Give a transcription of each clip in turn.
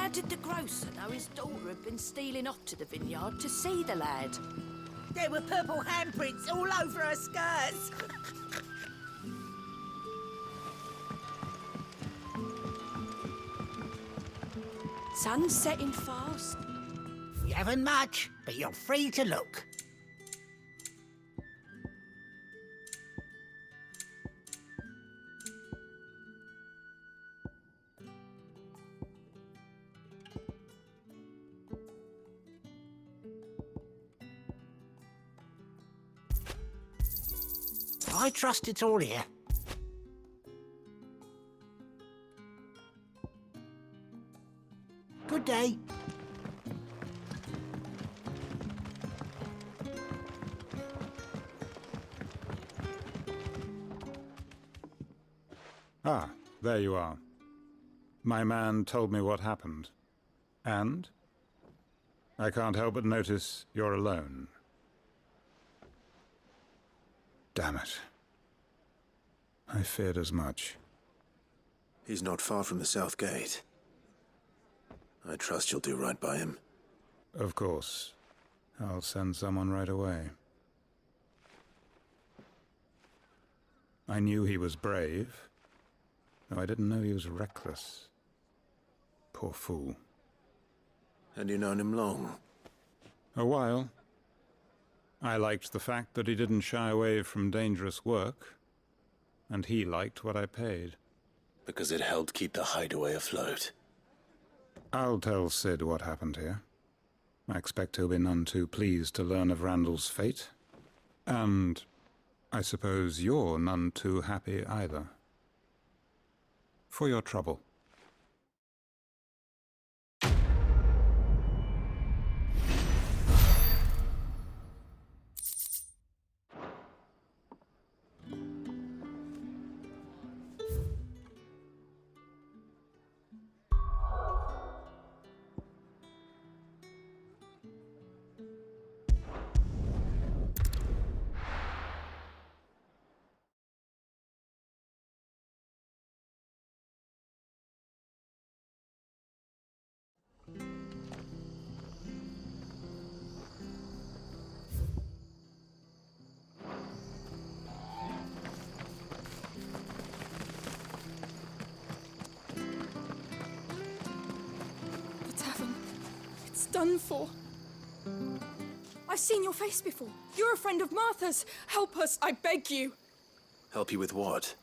How did the grocer know his daughter had been stealing off to the vineyard to see the lad? There were purple handprints all over her skirts. Sun's setting fast. We haven't much, but you're free to look. I trust it's all here. Good day. Ah, there you are. My man told me what happened. And? I can't help but notice you're alone. Damn it. I feared as much. He's not far from the South Gate. I trust you'll do right by him. Of course. I'll send someone right away. I knew he was brave, though I didn't know he was reckless. Poor fool. And you known him long? A while. I liked the fact that he didn't shy away from dangerous work, and he liked what I paid. Because it helped keep the hideaway afloat. I'll tell Sid what happened here. I expect he'll be none too pleased to learn of Randall's fate. And I suppose you're none too happy either. For your trouble. Done for. I've seen your face before. You're a friend of Martha's. Help us, I beg you. Help you with what?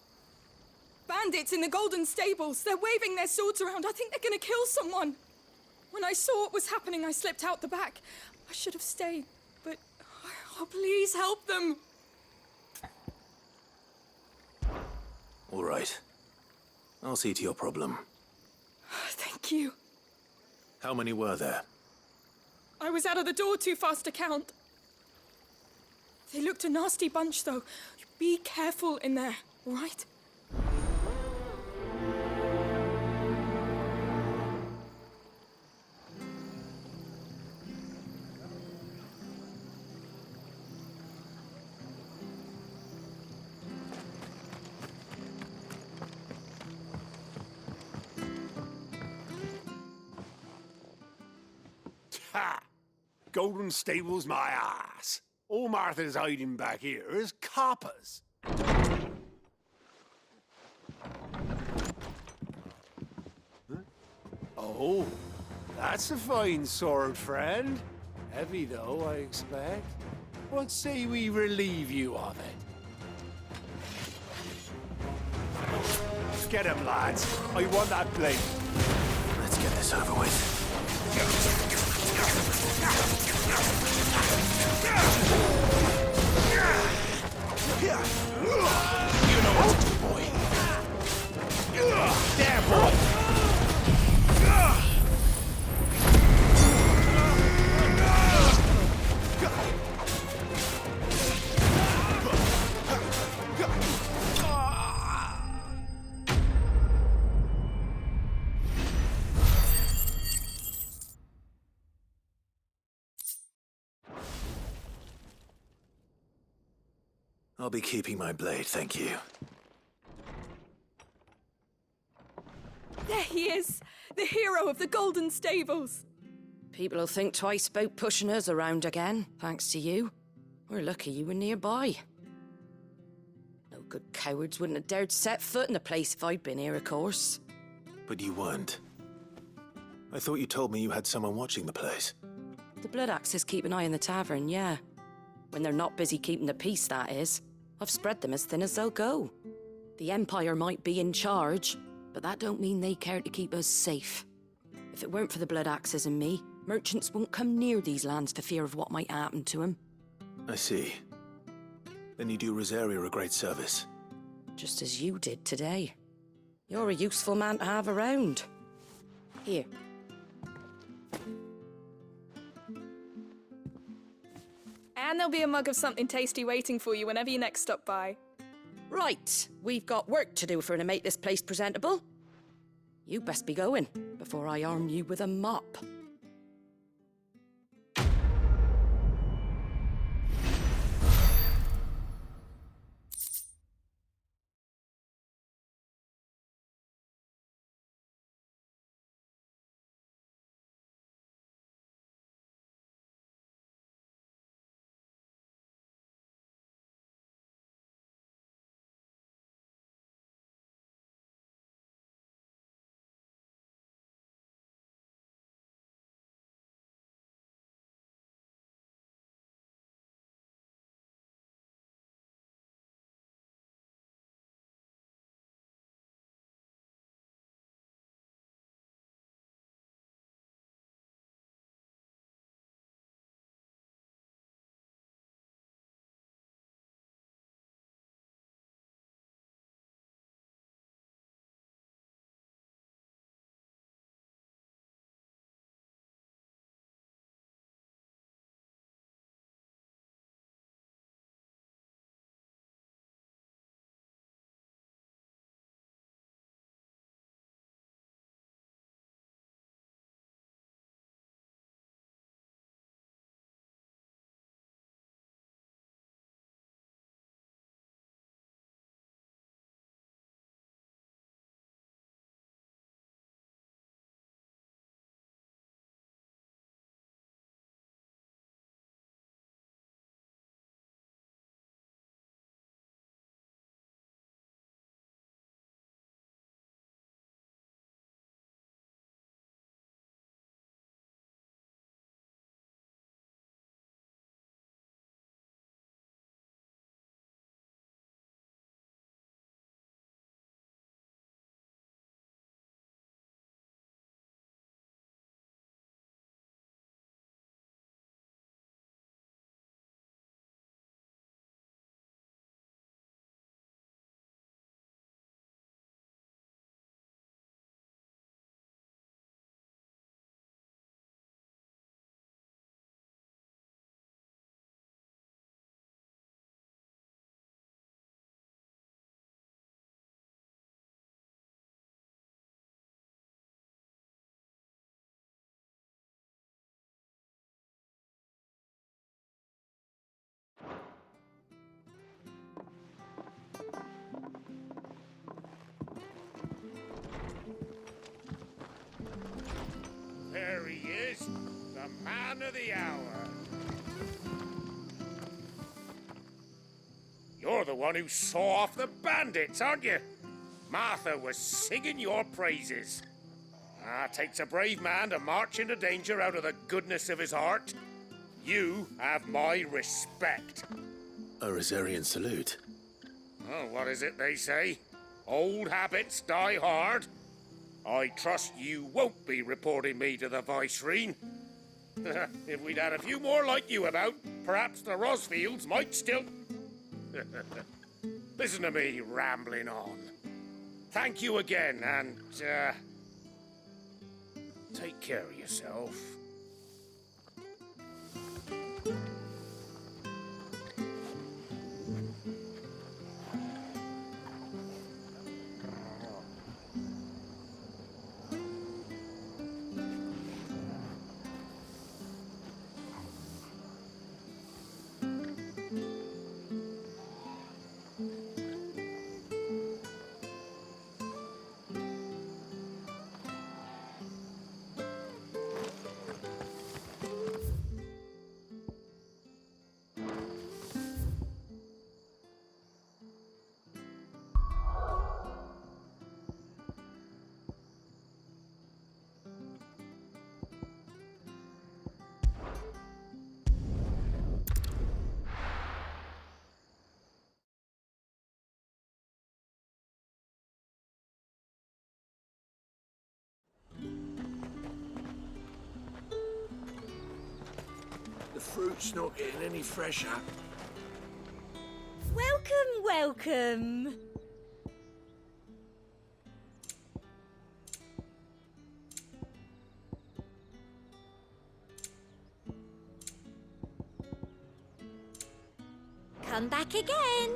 Bandits in the Golden Stables. They're waving their swords around. I think they're gonna kill someone. When I saw what was happening, I slipped out the back. I should have stayed, but... Oh, please help them. All right. I'll see to your problem. Thank you. How many were there? I was out of the door too fast to count. They looked a nasty bunch, though. Be careful in there, all right? Ha! Golden Stables my ass. All Martha's hiding back here is coppers. Huh? Oh, that's a fine sword, friend. Heavy, though, I expect. What say we relieve you of it? Get him, lads. I want that blade. Let's get this over with. You know what to do, boy. There, boy! I'll be keeping my blade, thank you. There he is, the hero of the Golden Stables. People will think twice about pushing us around again, thanks to you. We're lucky you were nearby. No good cowards wouldn't have dared set foot in the place if I'd been here, of course. But you weren't. I thought you told me you had someone watching the place. The Blood Axes keep an eye on the tavern, yeah. When they're not busy keeping the peace, that is. I've spread them as thin as they'll go. The Empire might be in charge, but that don't mean they care to keep us safe. If it weren't for the Blood Axes and me, merchants won't come near these lands for fear of what might happen to them. I see. Then you do Rosaria a great service. Just as you did today. You're a useful man to have around. Here. And there'll be a mug of something tasty waiting for you whenever you next stop by. Right, we've got work to do for to make this place presentable. You best be going, before I arm you with a mop. There he is, the man of the hour. You're the one who saw off the bandits, aren't you? Martha was singing your praises. Takes a brave man to march into danger out of the goodness of his heart. You have my respect. A Rosarian salute. Oh, what is it they say? Old habits die hard. I trust you won't be reporting me to the Vicereine. If we'd had a few more like you about, perhaps the Rosfields might still... Listen to me rambling on. Thank you again, and, take care of yourself. fruit's not getting any fresher. Welcome, welcome. Come back again.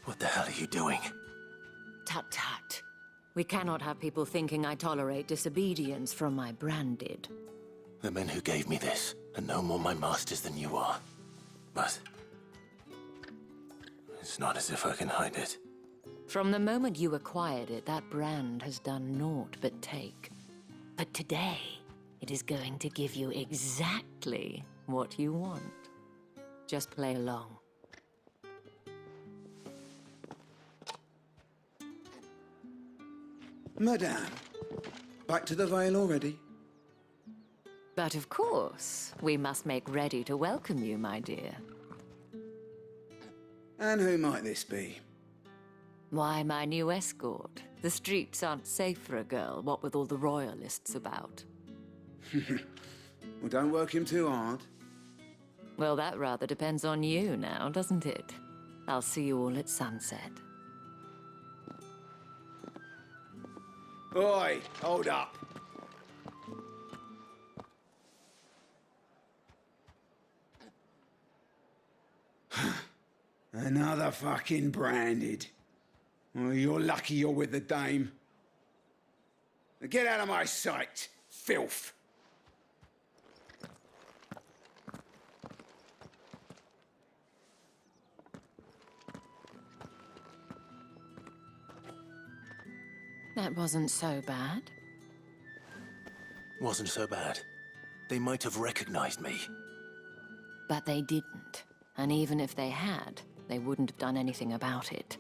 What the hell are you doing? Tut tut. We cannot have people thinking I tolerate disobedience from my branded. The men who gave me this are no more my masters than you are. But it's not as if I can hide it. From the moment you acquired it, that brand has done naught but take. But today, it is going to give you exactly what you want. Just play along. Madame, back to the Vale already? But of course, we must make ready to welcome you, my dear. And who might this be? Why, my new escort. The streets aren't safe for a girl, what with all the royalists about. Well, don't work him too hard. Well, that rather depends on you now, doesn't it? I'll see you all at sunset. Oi, hold up. Another fucking branded. Well, you're lucky you're with the dame. Now get out of my sight, filth. That wasn't so bad. Wasn't so bad. They might have recognized me. But they didn't. And even if they had, they wouldn't have done anything about it.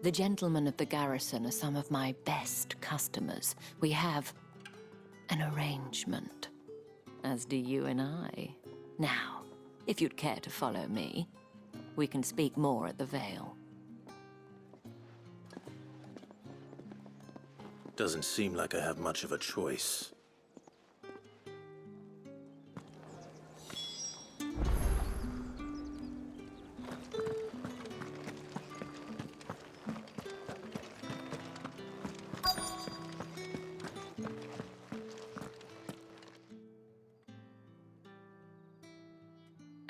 The gentlemen of the garrison are some of my best customers. We have an arrangement, as do you and I. Now, if you'd care to follow me, we can speak more at the Vale. Doesn't seem like I have much of a choice.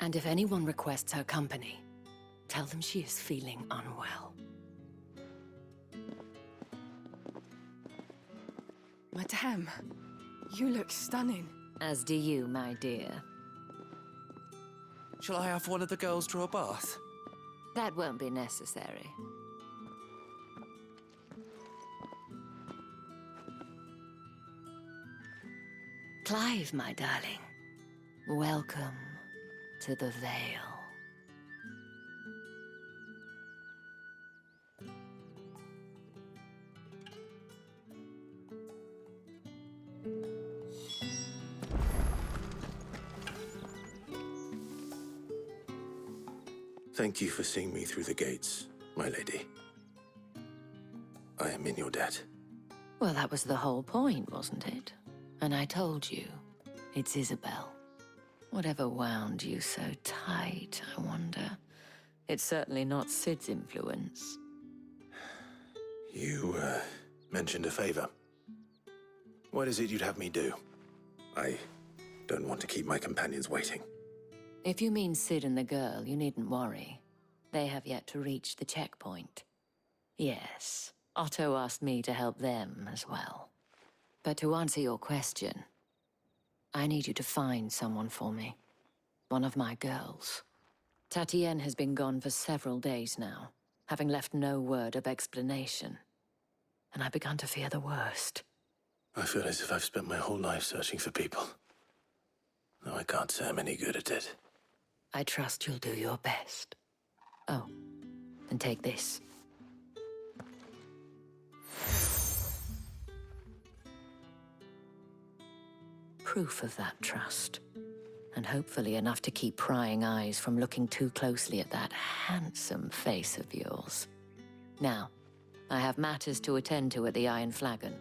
And if anyone requests her company, tell them she is feeling unwell. Madame, you look stunning. As do you, my dear. Shall I have one of the girls draw a bath? That won't be necessary. Clive, my darling. Welcome to the Vale. Thank you for seeing me through the gates, my lady. I am in your debt. Well, that was the whole point, wasn't it? And I told you, it's Isabel. Whatever wound you so tight, I wonder. It's certainly not Sid's influence. You, mentioned a favor. What is it you'd have me do? I don't want to keep my companions waiting. If you mean Sid and the girl, you needn't worry. They have yet to reach the checkpoint. Yes, Otto asked me to help them as well. But to answer your question, I need you to find someone for me. One of my girls. Tatienne has been gone for several days now, having left no word of explanation. And I've begun to fear the worst. I feel as if I've spent my whole life searching for people. Though I can't say I'm any good at it. I trust you'll do your best. Oh, and take this. proof of that trust. And hopefully enough to keep prying eyes from looking too closely at that handsome face of yours. Now, I have matters to attend to at the Iron Flagon.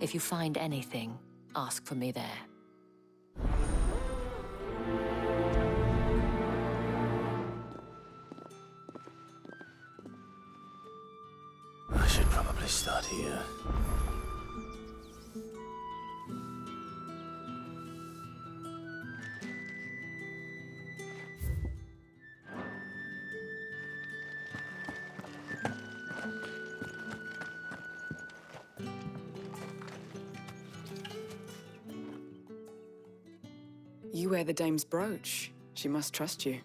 If you find anything, ask for me there. I should probably start here. You wear the dame's brooch. She must trust you.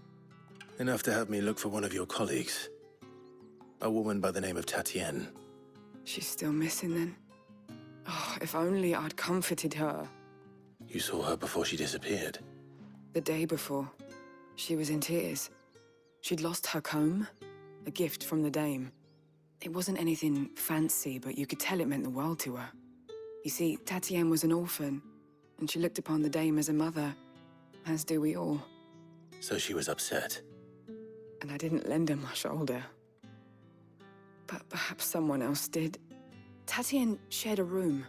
Enough to have me look for one of your colleagues. A woman by the name of Tatienne. She's still missing then? Oh, if only I'd comforted her. You saw her before she disappeared. The day before. She was in tears. She'd lost her comb, a gift from the dame. It wasn't anything fancy, but you could tell it meant the world to her. You see, Tatienne was an orphan, and she looked upon the dame as a mother, as do we all. So she was upset. And I didn't lend her my shoulder. But perhaps someone else did. Tatienne shared a room.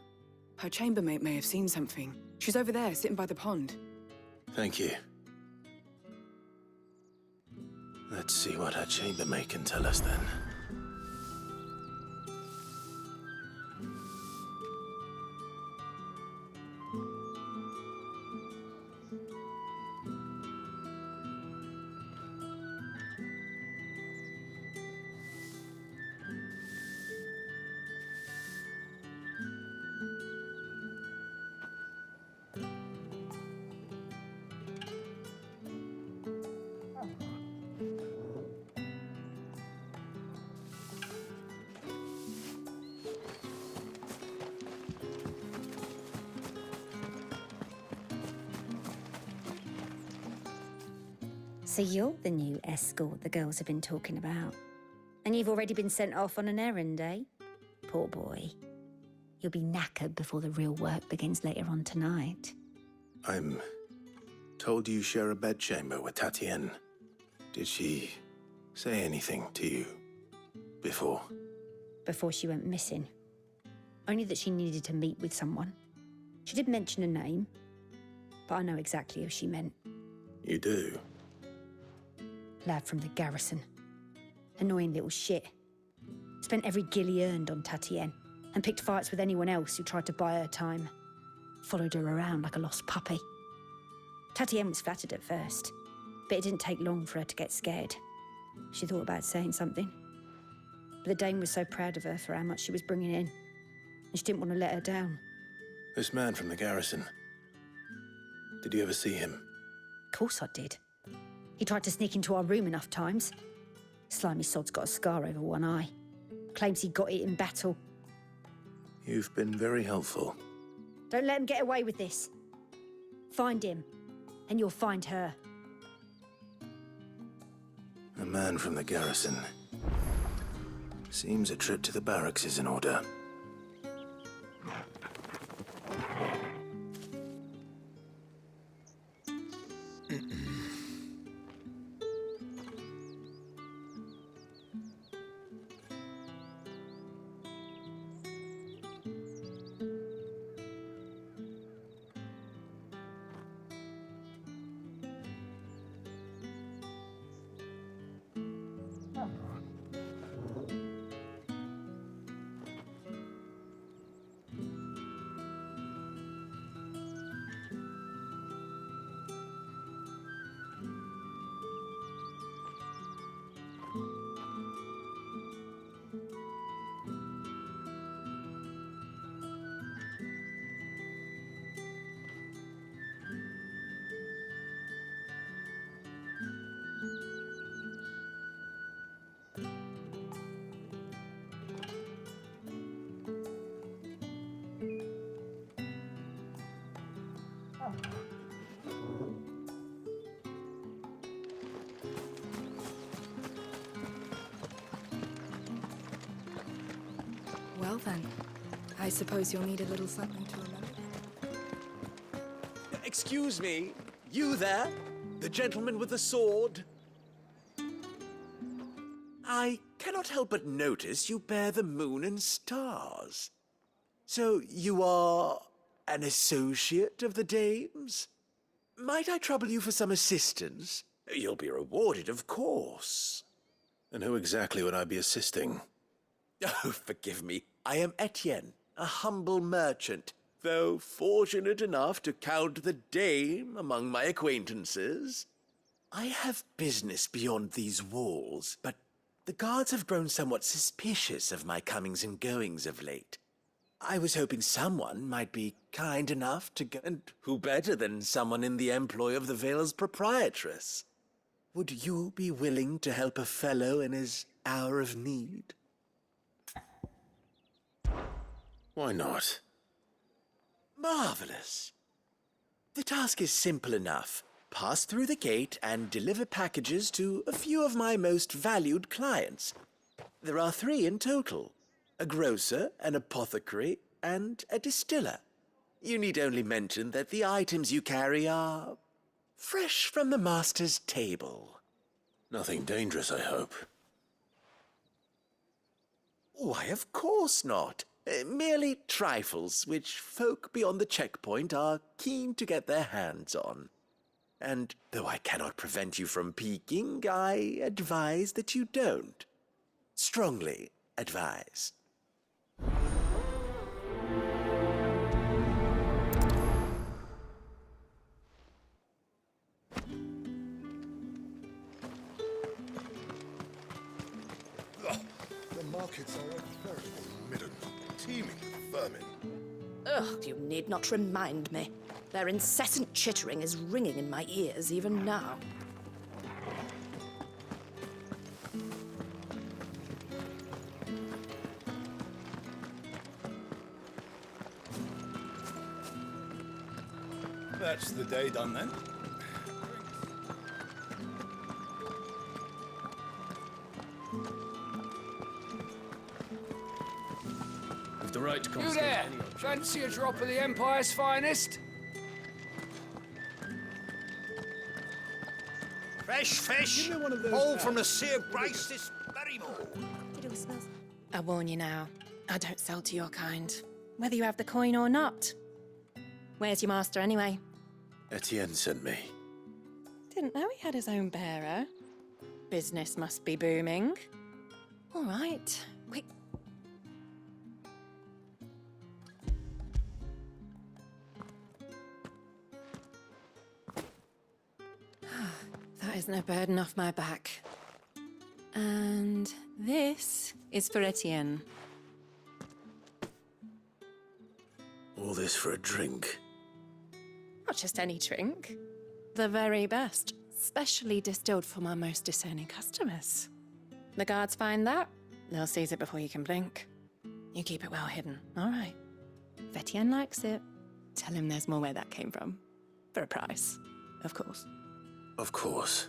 Her chambermaid may have seen something. She's over there, sitting by the pond. Thank you. Let's see what her chambermaid can tell us then. So you're the new escort the girls have been talking about. And you've already been sent off on an errand, eh? Poor boy. You'll be knackered before the real work begins later on tonight. I'm told you share a bedchamber with Tatienne. Did she say anything to you before? Before she went missing. Only that she needed to meet with someone. She did mention a name, but I know exactly who she meant. You do? Lad from the garrison. Annoying little shit. Spent every guil he earned on Tatienne and picked fights with anyone else who tried to buy her time. Followed her around like a lost puppy. Tatienne was flattered at first, but it didn't take long for her to get scared. She thought about saying something. But the dame was so proud of her for how much she was bringing in, and she didn't want to let her down. This man from the garrison. Did you ever see him? Of course I did. He tried to sneak into our room enough times. Slimy sod's got a scar over one eye. Claims he got it in battle. You've been very helpful. Don't let him get away with this. Find him, and you'll find her. A man from the garrison. Seems a trip to the barracks is in order. Well then, I suppose you'll need a little something to remember. Excuse me, you there? The gentleman with the sword? I cannot help but notice you bear the moon and stars. So you are an associate of the dame's? Might I trouble you for some assistance? You'll be rewarded, of course. And who exactly would I be assisting? Oh, forgive me. I am Etienne, a humble merchant, though fortunate enough to count the dame among my acquaintances. I have business beyond these walls, but the guards have grown somewhat suspicious of my comings and goings of late. I was hoping someone might be kind enough to go, and who better than someone in the employ of the Vale's proprietress? Would you be willing to help a fellow in his hour of need? Why not? Marvelous. The task is simple enough. Pass through the gate and deliver packages to a few of my most valued clients. There are 3 in total: a grocer, an apothecary, and a distiller. You need only mention that the items you carry are fresh from the master's table. Nothing dangerous, I hope. Why, of course not. Merely trifles which folk beyond the checkpoint are keen to get their hands on. And though I cannot prevent you from peeking, I advise that you don't. Strongly advise. The markets are a veritable midden, teeming with vermin. Ugh, you need not remind me. Their incessant chittering is ringing in my ears even now. That's the day done then. With the right to You confiscate there! any object. Fancy a drop of the Empire's finest? Fresh fish, all from the Sea of Grace this very morning. I warn you now, I don't sell to your kind, whether you have the coin or not. Where's your master anyway? Etienne sent me. Didn't know he had his own bearer. Business must be booming. All right, quick. That isn't a burden off my back. And this is for Etienne. All this for a drink. Not just any drink. The very best, specially distilled for my most discerning customers. The guards find that, they'll seize it before you can blink. You keep it well hidden, all right? If Etienne likes it, tell him there's more where that came from. For a price, of course. Of course.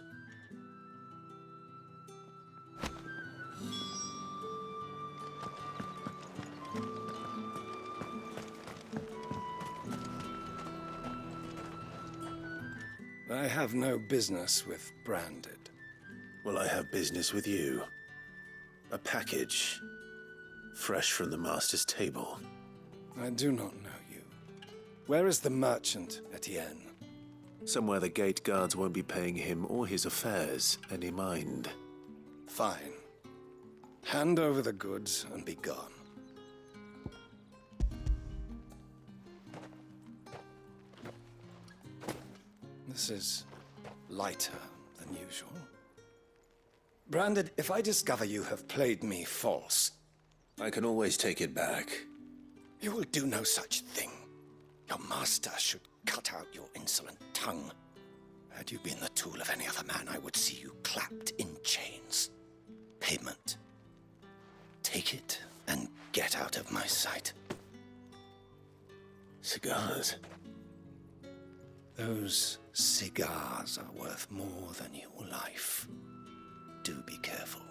I have no business with Branded. Well, I have business with you. A package. Fresh from the master's table. I do not know you. Where is the merchant, Etienne? Somewhere the gate guards won't be paying him or his affairs any mind. Fine. Hand over the goods and be gone. This is lighter than usual. Branded, if I discover you have played me false... I can always take it back. You will do no such thing. Your master should cut out your insolent tongue. Had you been the tool of any other man, I would see you clapped in chains. Payment. Take it and get out of my sight. Cigars? Those cigars are worth more than your life. Do be careful.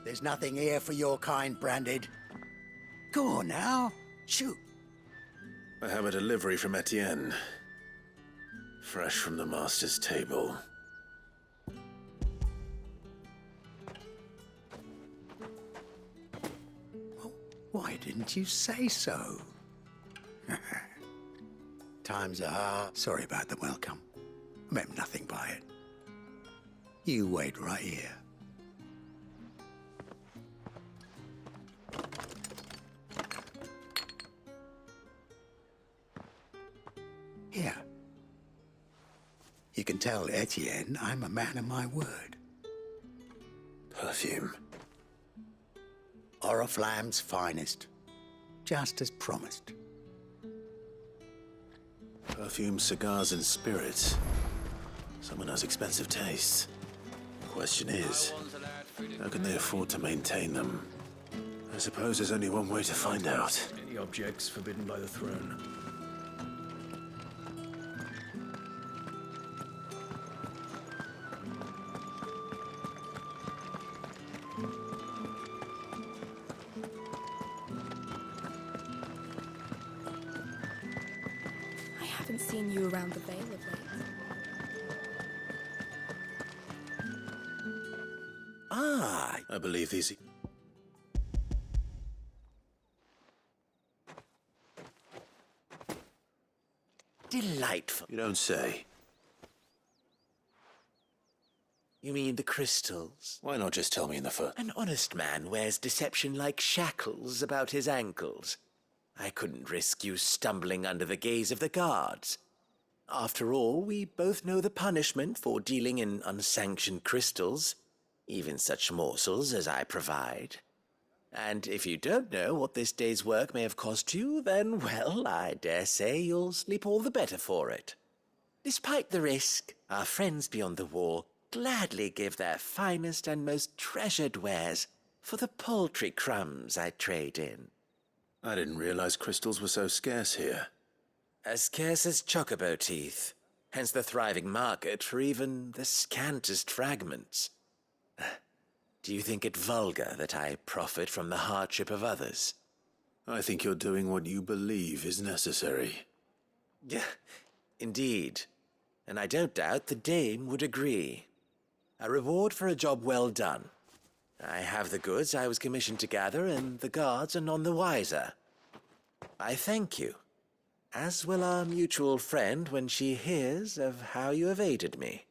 There's nothing here for your kind, Branded. Go on now. Shoot. I have a delivery from Etienne. Fresh from the master's table. Why didn't you say so? Times are hard. Sorry about the welcome. I meant nothing by it. You wait right here. Here. You can tell Etienne I'm a man of my word. Perfume. Oriflamme's finest. Just as promised. Perfume, cigars, and spirits. Someone has expensive tastes. The question is, how can they afford to maintain them? I suppose there's only one way to find out. Any objects forbidden by the throne? I haven't seen you around the Vale of late. I believe these... Delightful. You don't say. You mean the crystals? Why not just tell me in the first? An honest man wears deception like shackles about his ankles. I couldn't risk you stumbling under the gaze of the guards. After all, we both know the punishment for dealing in unsanctioned crystals, even such morsels as I provide. And if you don't know what this day's work may have cost you, then, well, I dare say you'll sleep all the better for it. Despite the risk, our friends beyond the wall gladly give their finest and most treasured wares for the paltry crumbs I trade in. I didn't realize crystals were so scarce here. As scarce as chocobo teeth, hence the thriving market for even the scantest fragments. Do you think it vulgar that I profit from the hardship of others? I think you're doing what you believe is necessary. Yeah, indeed. And I don't doubt the dame would agree. A reward for a job well done. I have the goods I was commissioned to gather, and the guards are none the wiser. I thank you, as will our mutual friend when she hears of how you have aided me.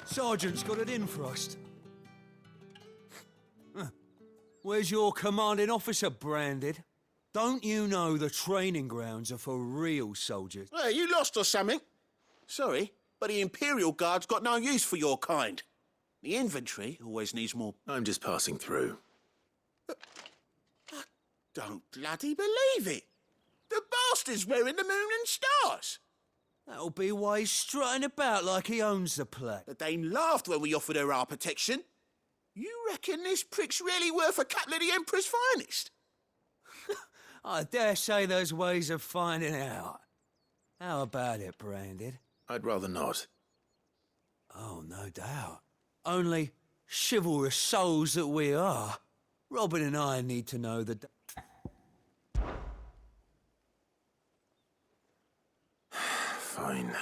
Sergeant's got it in for us. Where's your commanding officer, Branded? Don't you know the training grounds are for real soldiers? Hey, you lost or something? Sorry, but the Imperial Guard's got no use for your kind. The infantry always needs more... I'm just passing through. I don't bloody believe it. The bastard's wearing the moon and stars. That'll be why he's strutting about like he owns the place. The dame laughed when we offered her our protection. You reckon this prick's really worth a couple of the Emperor's finest? I dare say there's ways of finding out. How about it, Branded? I'd rather not. Oh, no doubt. Only chivalrous souls that we are, Robin and I need to know the... Fine.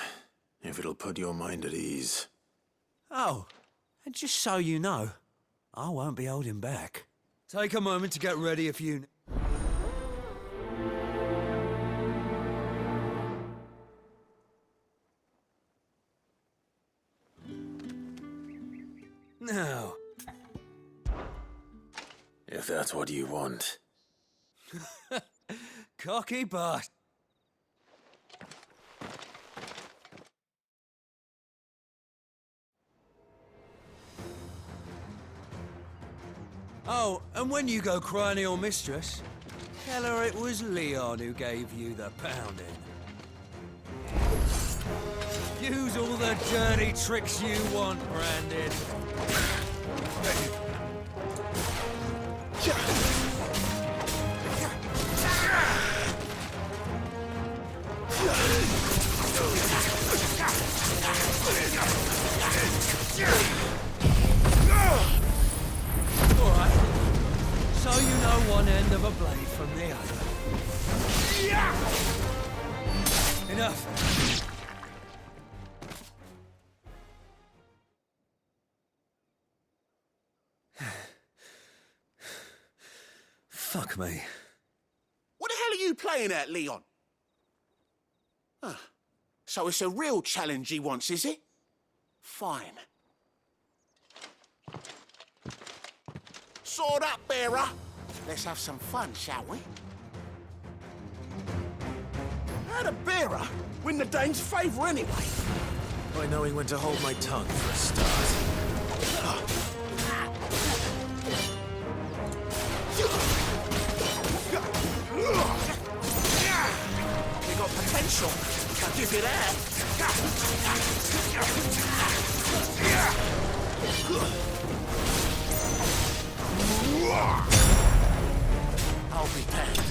If it'll put your mind at ease. Oh, and just so you know, I won't be holding back. Take a moment to get ready if you... Now... If that's what you want. Cocky bastard. Oh, and when you go crying to your mistress, tell her it was Leon who gave you the pounding. Use all the dirty tricks you want, Branded. All right. So you know one end of a blade from the other. Enough. Fuck me. What the hell are you playing at, Leon? Ah, so it's a real challenge he wants, is it? Fine. Sword up, bearer. Let's have some fun, shall we? How'd a bearer win the Dane's favour anyway? By knowing when to hold my tongue for a start. You got potential. I'll give you that. I'll be damned.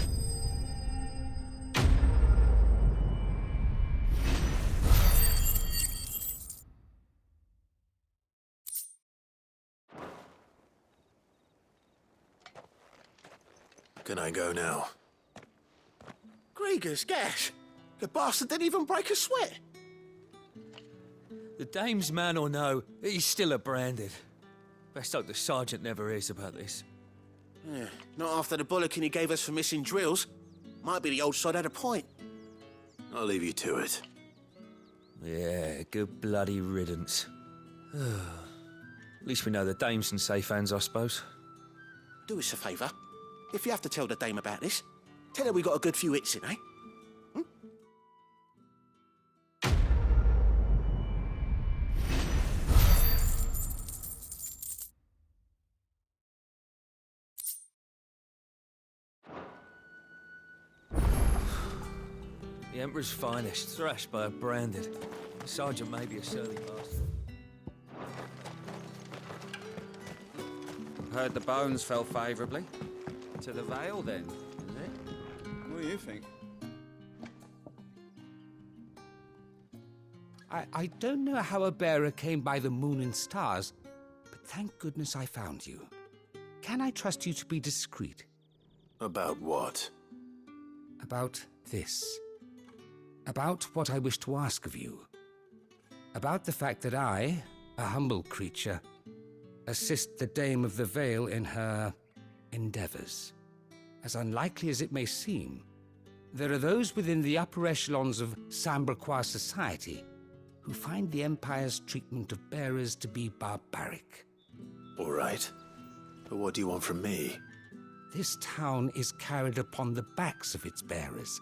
Can I go now? Gregor's gas. The bastard didn't even break a sweat. The dame's man or no, he's still a Branded. Best hope the sergeant never hears about this. Yeah, not after the bollocking he gave us for missing drills. Might be the old sod had a point. I'll leave you to it. Yeah, good bloody riddance. At least we know the dame's in safe hands, I suppose. Do us a favour. If you have to tell the dame about this, tell her we got a good few hits in, eh? The Emperor's finest, thrashed by a Branded. The sergeant may be a surly bastard. Heard the bones fell favourably. To the Vale, then, is it? What do you think? I don't know how a bearer came by the moon and stars, but thank goodness I found you. Can I trust you to be discreet? About what? About this. About what I wish to ask of you. About the fact that I, a humble creature, assist the Dame of the Vale in her endeavors. As unlikely as it may seem, there are those within the upper echelons of Sambraquois society who find the Empire's treatment of bearers to be barbaric. All right. But what do you want from me? This town is carried upon the backs of its bearers,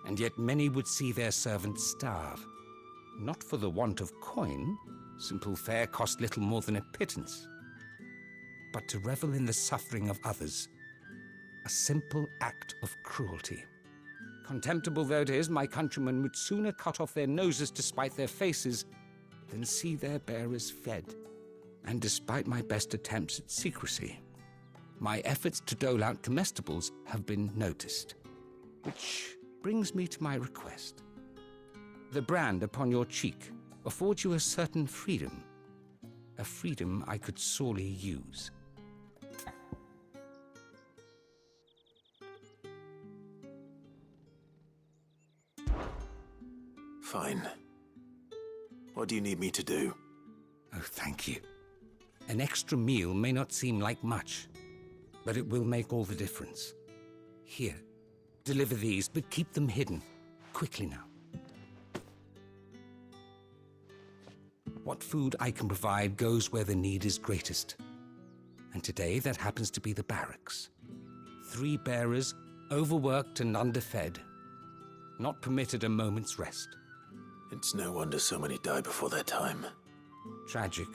and yet many would see their servants starve. Not for the want of coin, simple fare cost little more than a pittance, but to revel in the suffering of others, a simple act of cruelty. Contemptible though it is, my countrymen would sooner cut off their noses to spite their faces than see their bearers fed. And despite my best attempts at secrecy, my efforts to dole out comestibles have been noticed. Which brings me to my request. The brand upon your cheek affords you a certain freedom, a freedom I could sorely use. Fine. What do you need me to do? Oh, thank you. An extra meal may not seem like much, but it will make all the difference. Here, deliver these, but keep them hidden. Quickly now. What food I can provide goes where the need is greatest. And today, that happens to be the barracks. 3 bearers, overworked and underfed, not permitted a moment's rest. It's no wonder so many die before their time. Tragic,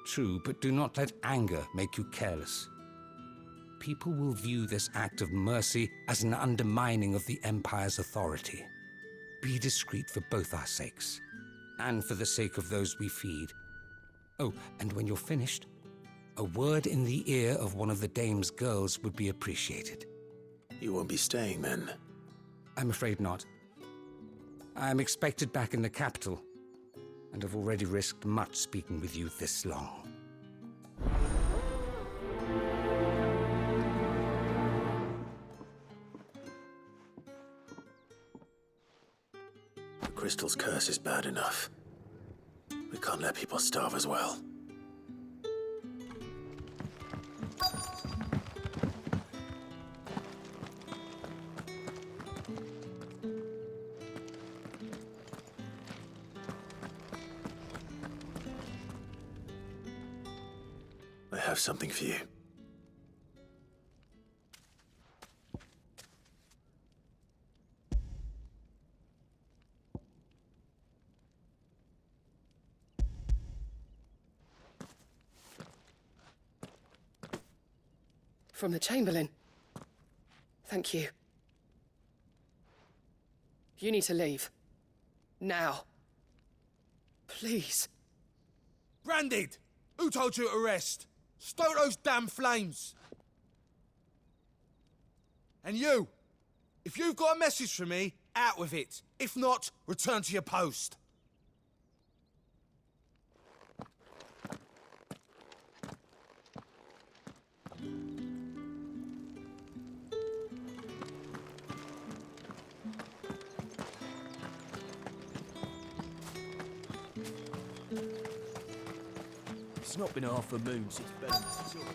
true, but do not let anger make you careless. People will view this act of mercy as an undermining of the Empire's authority. Be discreet for both our sakes, and for the sake of those we feed. Oh, and when you're finished, a word in the ear of one of the Dame's girls would be appreciated. You won't be staying then? I'm afraid not. I'm expected back in the capital, and have already risked much speaking with you this long. The Crystal's curse is bad enough. We can't let people starve as well. I have something for you. From the Chamberlain. Thank you. You need to leave. Now. Please. Branded! Who told you to rest? Stoke those damn flames! And you! If you've got a message for me, out with it. If not, return to your post. It's not been half a moon since Ben saw it.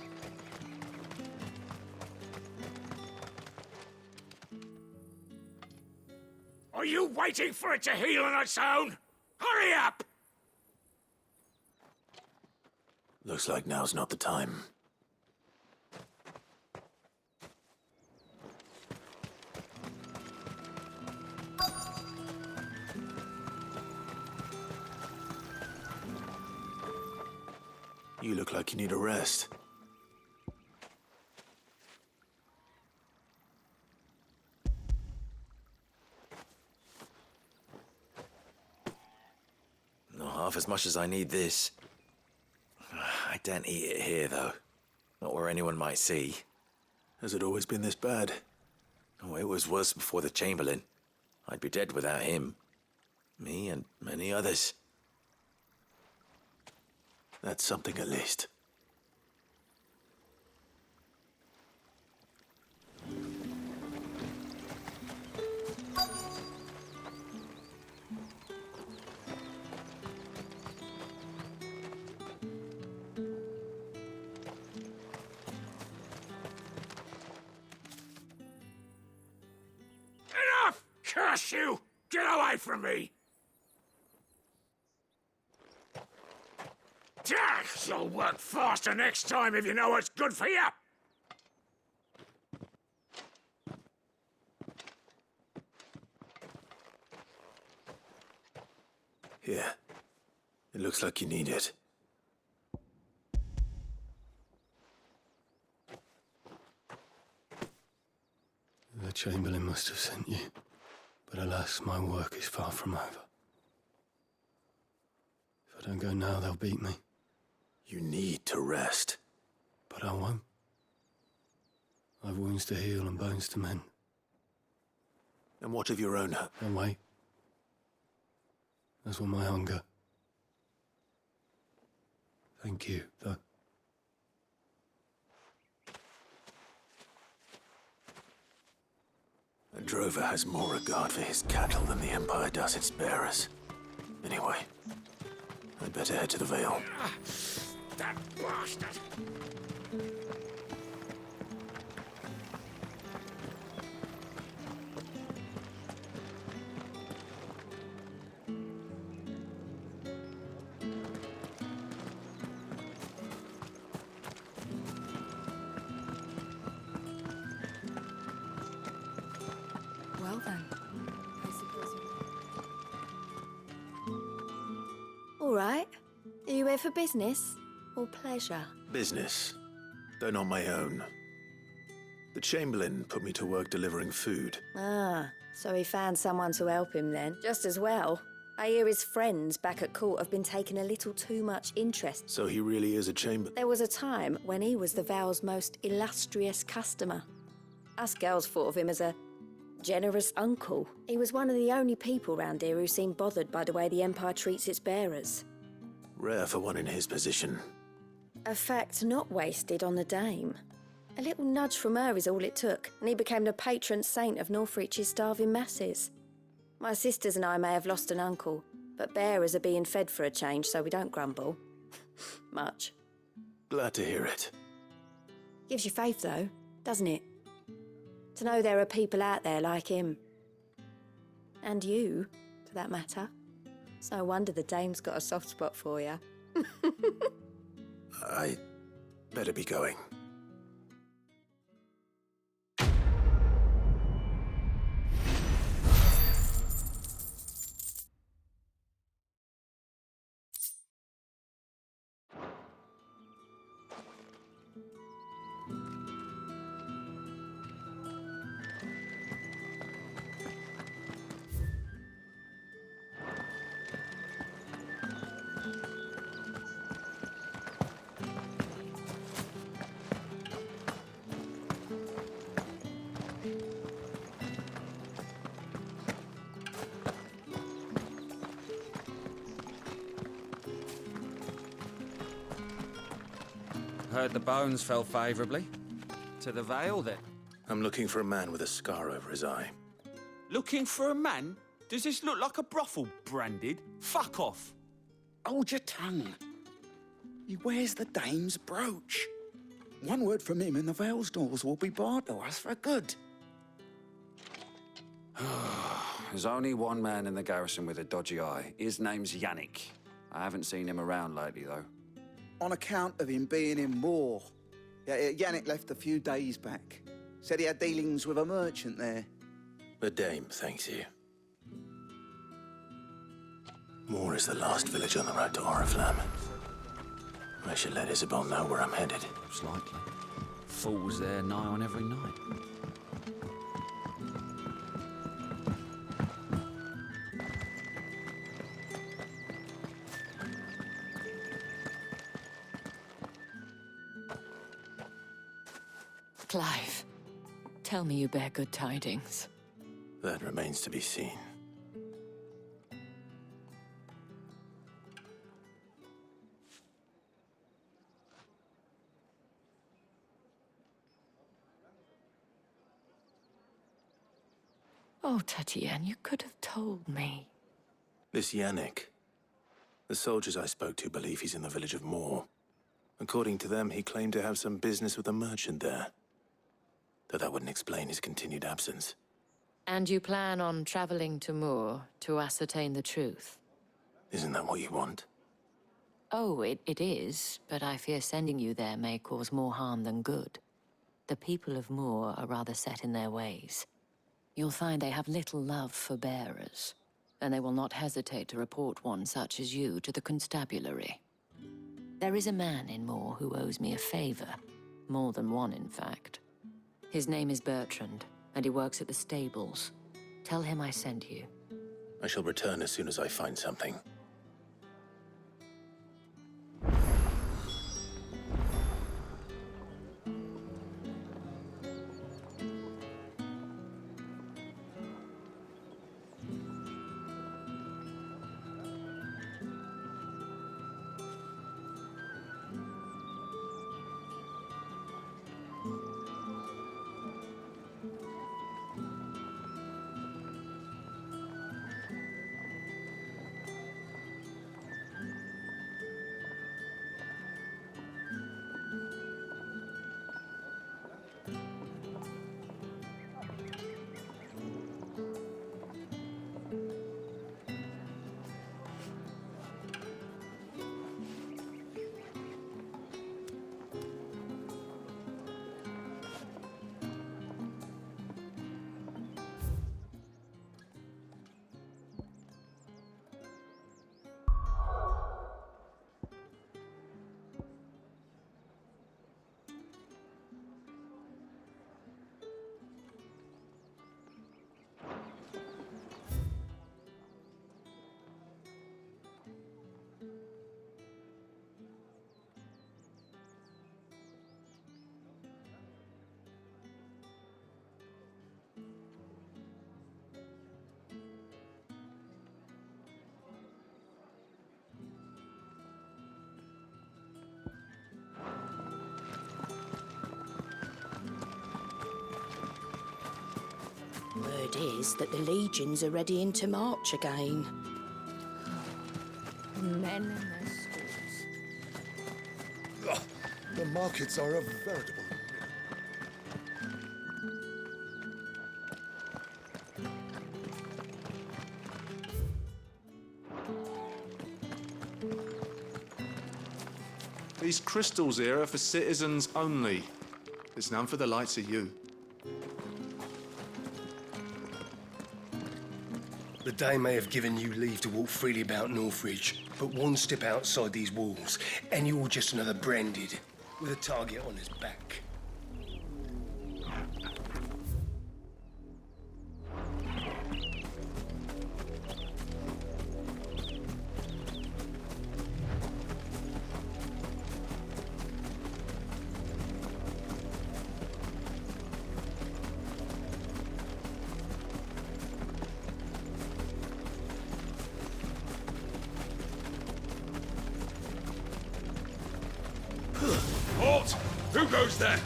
Are you waiting for it to heal on its own? Hurry up! Looks like now's not the time. You look like you need a rest. Not half as much as I need this. I daren't eat it here, though. Not where anyone might see. Has it always been this bad? Oh, it was worse before the Chamberlain. I'd be dead without him. Me and many others. That's something at least. Enough! Curse you! Get away from me! You'll work faster next time if you know what's good for you! Here. It looks like you need it. The Chamberlain must have sent you, but alas, my work is far from over. If I don't go now, they'll beat me. You need to rest. But I won't. I've wounds to heal and bones to mend. And what of your own? And wait. As will my hunger. Thank you, though. A drover has more regard for his cattle than the Empire does its bearers. Anyway, I'd better head to the Vale. That bastard! Well then, I suppose All right. Are you here for business or pleasure? Business, though not my own. The Chamberlain put me to work delivering food. Ah, so he found someone to help him then. Just as well. I hear his friends back at court have been taking a little too much interest. So he really is a Chamberlain? There was a time when he was the Vale's most illustrious customer. Us girls thought of him as a generous uncle. He was one of the only people round here who seemed bothered by the way the Empire treats its bearers. Rare for one in his position. A fact not wasted on the Dame. A little nudge from her is all it took, and he became the patron saint of Northreach's starving masses. My sisters and I may have lost an uncle, but bearers are being fed for a change, so we don't grumble. Much. Glad to hear it. Gives you faith, though, doesn't it? To know there are people out there like him. And you, for that matter. It's no wonder the Dame's got a soft spot for you. I better be going. Heard the bones fell favourably. To the Vale, then. I'm looking for a man with a scar over his eye. Looking for a man? Does this look like a brothel, Branded? Fuck off. Hold your tongue. He wears the Dame's brooch. One word from him and the Vale's doors will be barred to us for good. There's only one man in the garrison with a dodgy eye. His name's Yannick. I haven't seen him around lately, though. On account of him being in Moor. Yeah, Yannick left a few days back. Said he had dealings with a merchant there. The Dame thanks you. Moor is the last village on the road to Oriflamme. I should let Isabel know where I'm headed. Slightly. Fools there nigh on every night. Clive, tell me you bear good tidings. That remains to be seen. Oh, Tatienne, you could have told me. This Yannick. The soldiers I spoke to believe he's in the village of Moor. According to them, he claimed to have some business with a merchant there. Though that wouldn't explain his continued absence. And you plan on traveling to Moor to ascertain the truth? Isn't that what you want? Oh, it is, but I fear sending you there may cause more harm than good. The people of Moor are rather set in their ways. You'll find they have little love for bearers, and they will not hesitate to report one such as you to the constabulary. There is a man in Moor who owes me a favor. More than one, in fact. His name is Bertrand, and he works at the stables. Tell him I sent you. I shall return as soon as I find something. Word is that the legions are readying to march again. Men and their schools. The markets are a veritable... These crystals here are for citizens only. There's none for the likes of you. The Dame may have given you leave to walk freely about Northridge, but one step outside these walls, and you're just another branded, with a target on his back. Halt! Who goes there?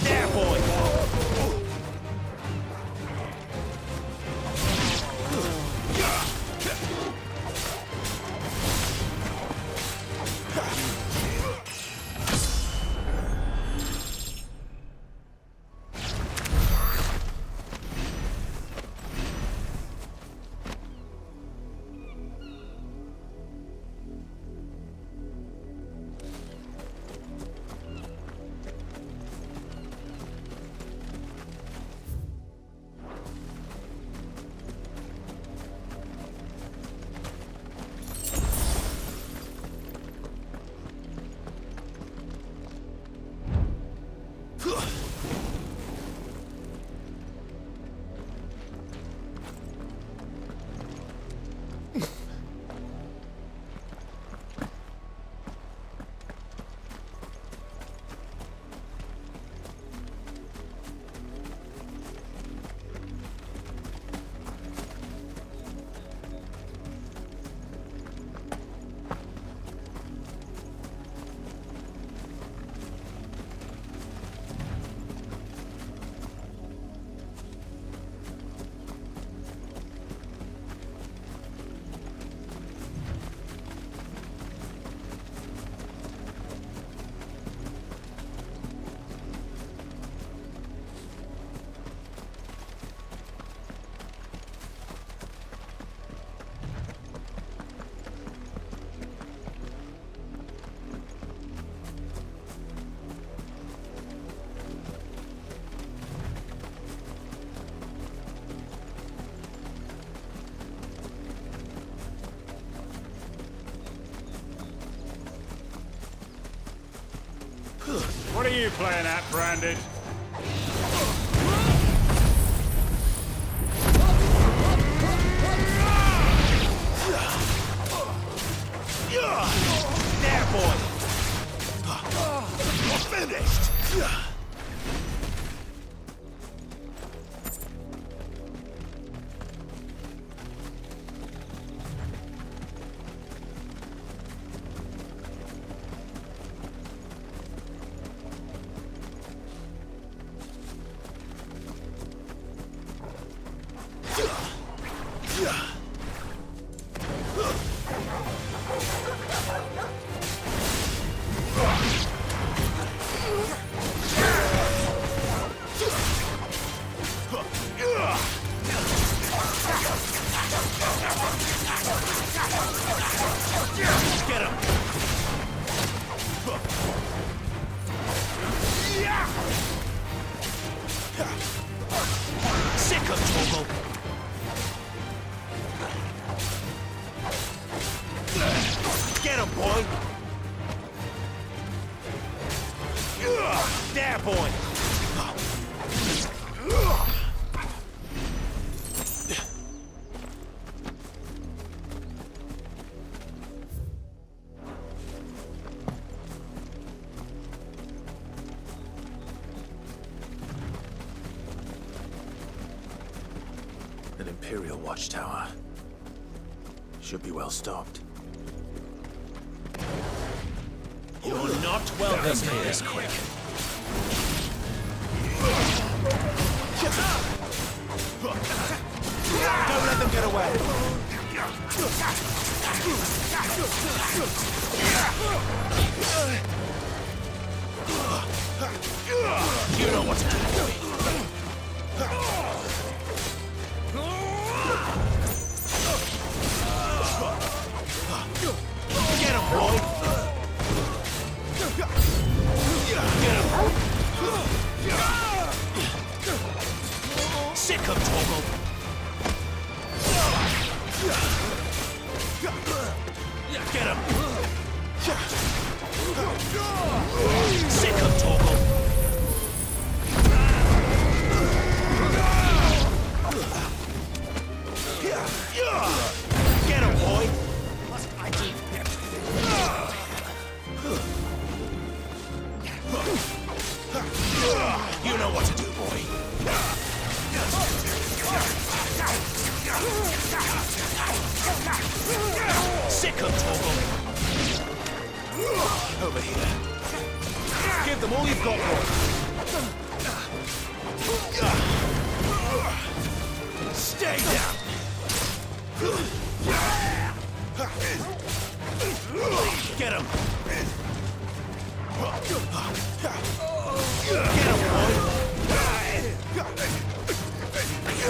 There, boy! What are you playing at, Branded? There, boy! You're finished! Get him! Sick of Torgal! Get him, boy! There, boy! An Imperial watchtower. Should be well stocked. You're not welcome here this quick. Don't let them get away. You know what to do, boy. Get him, boy. Get him. Sick of Torgal. Get him. Sick of Torgal. Get him, boy. You know what to do, boy. Sick of Torgal. Over here. Give them all you've got, boy. Stay down. Get him. Get him, boy.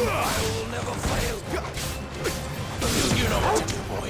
I will never fail. You know what to do, boy.